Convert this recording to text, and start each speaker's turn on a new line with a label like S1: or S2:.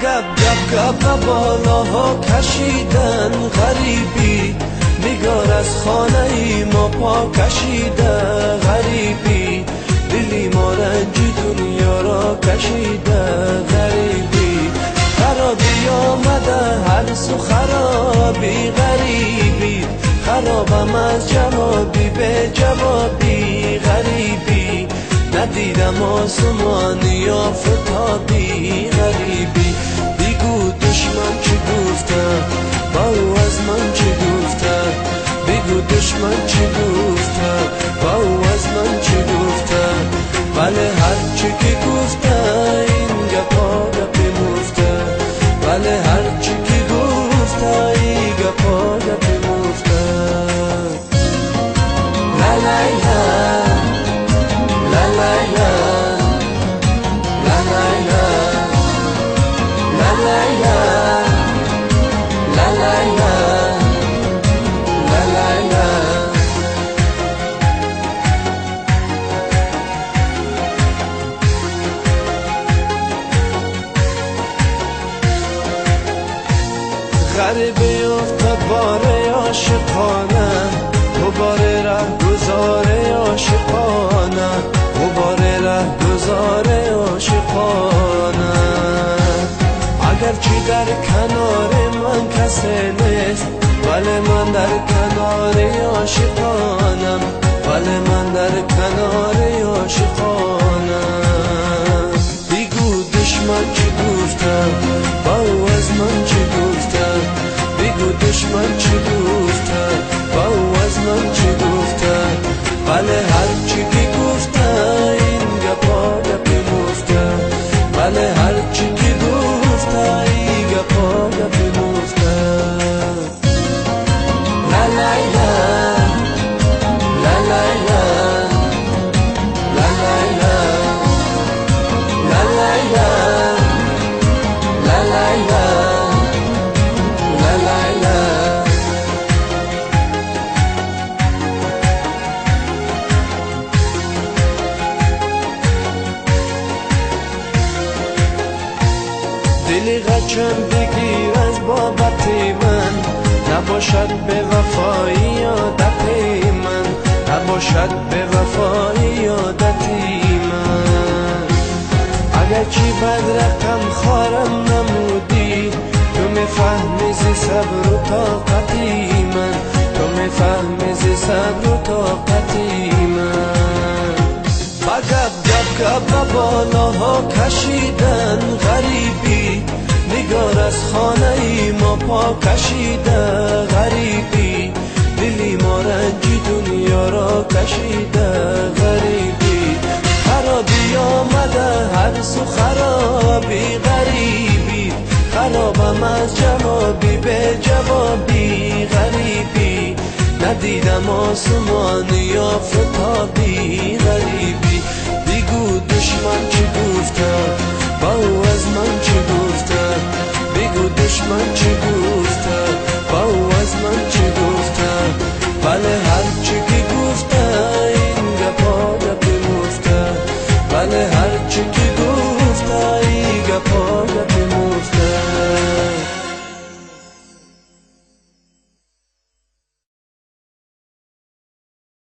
S1: گپ گپ گپ و بالاها کشیدن غریبی، نگار از خانه ای ما پا کشیده غریبی، دلی ما رنجی دنیا را کشیده غریبی، خرابی آمده هر سو خرابی غریبی، خرابم از جوابی به جوابی غریبی، ندیدم آسمانی یا فتابی غریبی، بگو دشمن چی گفته با او از من چی گفته، بگو دشمن چی گفته با او از من چی گفته، بله هر چی که گفته این گپا گپی مفته، بله هر چی که گفته این گپا گپی مفته. لا لا لا لا لا لا لا لا لا لا لا لا لا. غریبه افتاد باره عاشقانه، غباره ره گذاره عاشقانه، غباره ره گذاره عاشقانه، اگرچه در کنار من کسی نیست، ولی من در کنار عاشقانم، ولی من در کنار عاشقانم، بگو دشمن چی گفته با او از من چی گفته، بگو دشمن چی گفته با او از من چی گفته، بله هر چی که گفته این گپا گپی مفته، بله هر چی که گفته این گپا گپی مفته. لا لا لا لا لا لا لا لا لا لا لا لا لا لا. دلی غچم بگیر از بابت من، نباشد به وفایی عادت من، نباشد به وفایی عادت من، اگرچه بد رقم خارم نمودی، تو میفهمی ز صبر و طاقتی من، تو میفهمی ز صبر و طاقتی من، با گپ گپ گپ و بالاها کشیدن غریبی، نگار از خانه ای ما پا کشیده غریبی، دلی ما رنجی دنیا را کشیده غریبی، خرابی آمده هر سو خرابی غریبی، خرابم از جوابی به جوابی غریبی، ندیدم آسمانی یا فتابی غریبی، بگو دشمن چی گفته با او از من چی گفته، بگو دشمن چی گفته با او از من